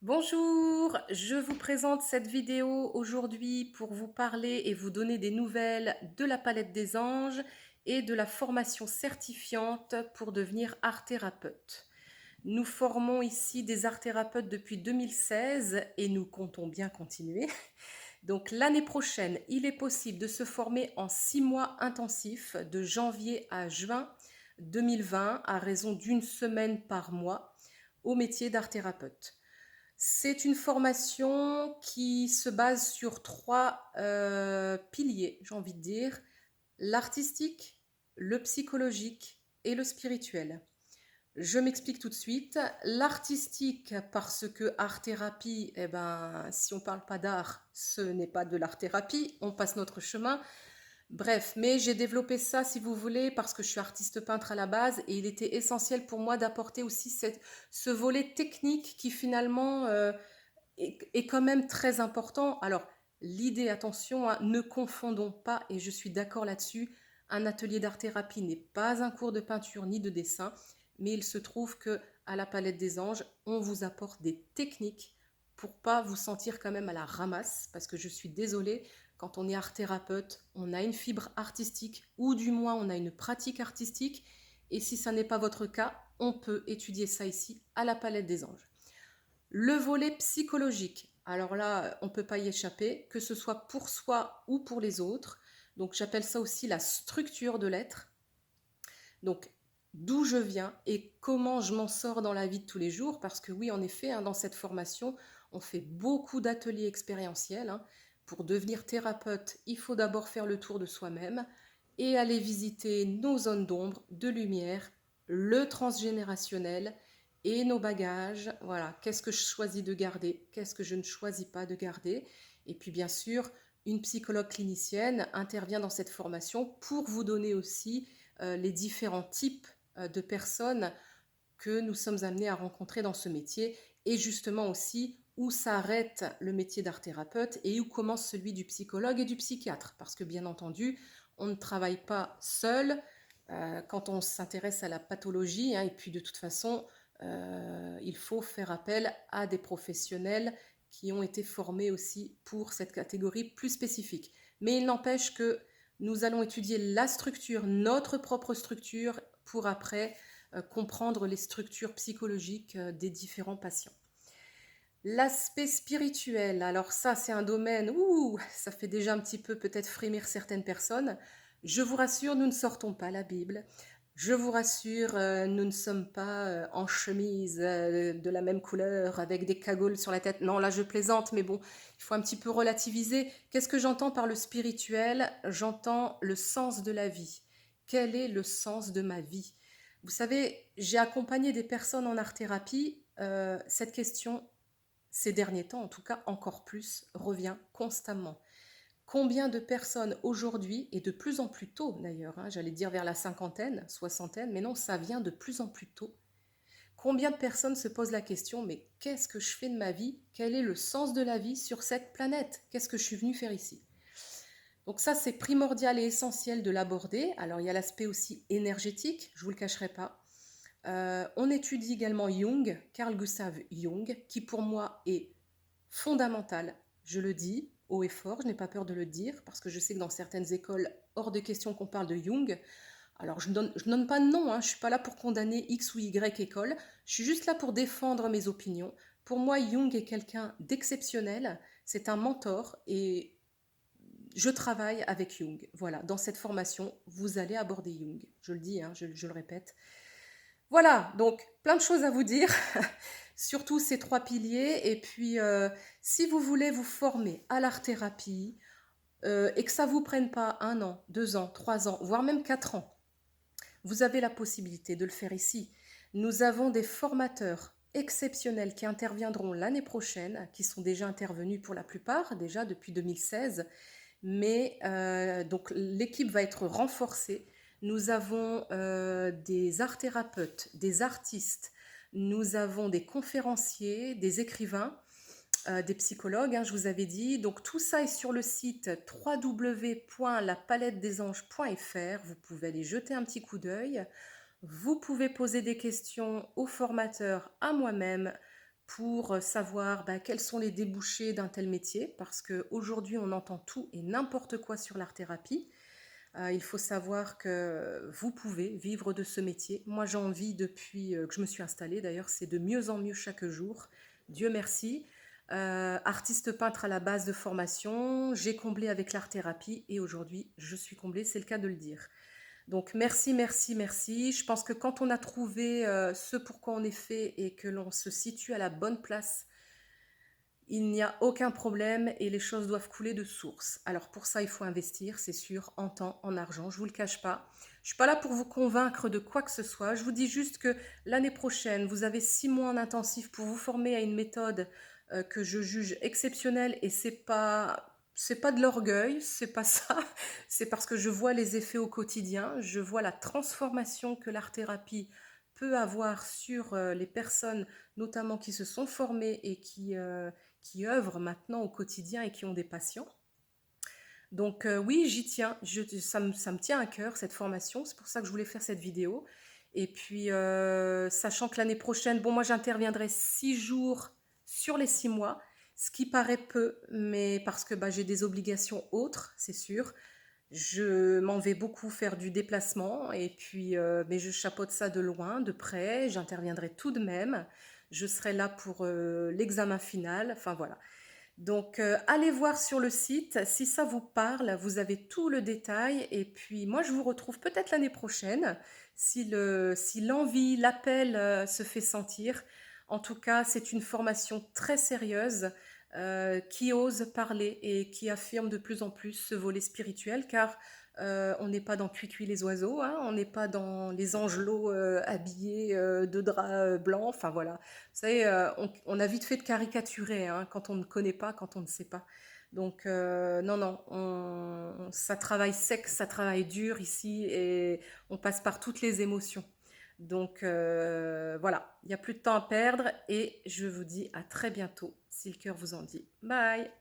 Bonjour, je vous présente cette vidéo aujourd'hui pour vous parler et vous donner des nouvelles de la palette des anges et de la formation certifiante pour devenir art thérapeute. Nous formons ici des art thérapeutes depuis 2016 et nous comptons bien continuer. Donc l'année prochaine, il est possible de se former en 6 mois intensifs de janvier à juin 2020 à raison d'une semaine par mois au métier d'art thérapeute. C'est une formation qui se base sur trois piliers, j'ai envie de dire, l'artistique, le psychologique et le spirituel. Je m'explique tout de suite. L'artistique, parce que art-thérapie, eh ben, si on ne parle pas d'art, ce n'est pas de l'art-thérapie, on passe notre chemin. Bref, mais j'ai développé ça, si vous voulez, parce que je suis artiste peintre à la base et il était essentiel pour moi d'apporter aussi ce volet technique qui finalement est quand même très important. Alors, l'idée, attention, hein, ne confondons pas, et je suis d'accord là-dessus, un atelier d'art-thérapie n'est pas un cours de peinture ni de dessin, mais il se trouve que à la palette des anges, on vous apporte des techniques pour pas vous sentir quand même à la ramasse, parce que je suis désolée, quand on est art thérapeute, on a une fibre artistique, ou du moins on a une pratique artistique, et si ça n'est pas votre cas, on peut étudier ça ici à la palette des anges. Le volet psychologique, alors là, on ne peut pas y échapper, que ce soit pour soi ou pour les autres. Donc j'appelle ça aussi la structure de l'être. Donc d'où je viens et comment je m'en sors dans la vie de tous les jours, parce que oui, en effet, hein, dans cette formation, on fait beaucoup d'ateliers expérientiels, hein. Pour devenir thérapeute, il faut d'abord faire le tour de soi-même et aller visiter nos zones d'ombre, de lumière, le transgénérationnel et nos bagages. Voilà, qu'est-ce que je choisis de garder, qu'est-ce que je ne choisis pas de garder. Et puis bien sûr, une psychologue clinicienne intervient dans cette formation pour vous donner aussi les différents types de personnes que nous sommes amenés à rencontrer dans ce métier et justement aussi où s'arrête le métier d'art thérapeute et où commence celui du psychologue et du psychiatre. Parce que bien entendu, on ne travaille pas seul quand on s'intéresse à la pathologie, hein, et puis de toute façon, il faut faire appel à des professionnels qui ont été formés aussi pour cette catégorie plus spécifique. Mais il n'empêche que nous allons étudier la structure, notre propre structure, pour après comprendre les structures psychologiques des différents patients. L'aspect spirituel, alors ça c'est un domaine où ça fait déjà un petit peu peut-être frémir certaines personnes. Je vous rassure, nous ne sortons pas la Bible. Je vous rassure, nous ne sommes pas en chemise de la même couleur avec des cagoules sur la tête. Non, là je plaisante, mais bon, il faut un petit peu relativiser. Qu'est-ce que j'entends par le spirituel? J'entends le sens de la vie. Quel est le sens de ma vie? Vous savez, j'ai accompagné des personnes en art-thérapie. Cette question, ces derniers temps en tout cas encore plus, revient constamment. Combien de personnes aujourd'hui, et de plus en plus tôt d'ailleurs, hein, j'allais dire vers la cinquantaine, soixantaine, mais non, ça vient de plus en plus tôt. Combien de personnes se posent la question, mais qu'est-ce que je fais de ma vie? Quel est le sens de la vie sur cette planète? Qu'est-ce que je suis venu faire ici? Donc ça, c'est primordial et essentiel de l'aborder. Alors il y a l'aspect aussi énergétique, je ne vous le cacherai pas. On étudie également Jung, Carl Gustav Jung, qui pour moi est fondamental. Je le dis haut et fort, je n'ai pas peur de le dire, parce que je sais que dans certaines écoles, hors de question qu'on parle de Jung. Alors je donne pas de nom, hein, je ne suis pas là pour condamner X ou Y école, je suis juste là pour défendre mes opinions. Pour moi, Jung est quelqu'un d'exceptionnel, c'est un mentor et je travaille avec Jung. Voilà, dans cette formation, vous allez aborder Jung. Je le dis, hein, je le répète. Voilà, donc plein de choses à vous dire, surtout ces trois piliers. Et puis, si vous voulez vous former à l'art-thérapie et que ça ne vous prenne pas 1 an, 2 ans, 3 ans, voire même 4 ans, vous avez la possibilité de le faire ici. Nous avons des formateurs exceptionnels qui interviendront l'année prochaine, qui sont déjà intervenus pour la plupart, déjà depuis 2016. Mais donc l'équipe va être renforcée. Nous avons des art thérapeutes, des artistes, nous avons des conférenciers, des écrivains, des psychologues, hein, je vous avais dit. Donc tout ça est sur le site www.lapalettedesanges.fr. Vous pouvez aller jeter un petit coup d'œil. Vous pouvez poser des questions aux formateurs, à moi-même, pour savoir quels sont les débouchés d'un tel métier, parce qu'aujourd'hui on entend tout et n'importe quoi sur l'art-thérapie. Il faut savoir que vous pouvez vivre de ce métier. Moi, j'en vis depuis que je me suis installée. D'ailleurs, c'est de mieux en mieux chaque jour. Dieu merci. Artiste peintre à la base de formation, j'ai comblé avec l'art-thérapie et aujourd'hui, je suis comblée, c'est le cas de le dire. Donc, merci, merci, merci. Je pense que quand on a trouvé ce pourquoi on est fait et que l'on se situe à la bonne place, il n'y a aucun problème et les choses doivent couler de source. Alors pour ça, il faut investir, c'est sûr, en temps, en argent, je ne vous le cache pas. Je ne suis pas là pour vous convaincre de quoi que ce soit. Je vous dis juste que l'année prochaine, vous avez 6 mois en intensif pour vous former à une méthode que je juge exceptionnelle et c'est pas de l'orgueil, c'est pas ça. C'est parce que je vois les effets au quotidien, je vois la transformation que l'art-thérapie peut avoir sur les personnes, notamment qui se sont formées et qui œuvrent maintenant au quotidien et qui ont des patients. Donc oui, j'y tiens, ça me tient à cœur cette formation, c'est pour ça que je voulais faire cette vidéo. Et puis, sachant que l'année prochaine, bon, moi j'interviendrai 6 jours sur les 6 mois, ce qui paraît peu, mais parce que j'ai des obligations autres, c'est sûr. Je m'en vais beaucoup faire du déplacement et puis, mais je chapeaute ça de loin, de près. J'interviendrai tout de même. Je serai là pour l'examen final. Enfin voilà. Donc, allez voir sur le site. Si ça vous parle, vous avez tout le détail. Et puis, moi, je vous retrouve peut-être l'année prochaine si l'envie, l'appel se fait sentir. En tout cas, c'est une formation très sérieuse qui ose parler et qui affirme de plus en plus ce volet spirituel, car on n'est pas dans Cuicui les oiseaux, hein, on n'est pas dans les angelots habillés de drap blanc, enfin voilà. Vous savez, on a vite fait de caricaturer hein, quand on ne connaît pas, quand on ne sait pas. Donc non, non, ça travaille sec, ça travaille dur ici et on passe par toutes les émotions. Donc voilà, il n'y a plus de temps à perdre et je vous dis à très bientôt si le cœur vous en dit. Bye!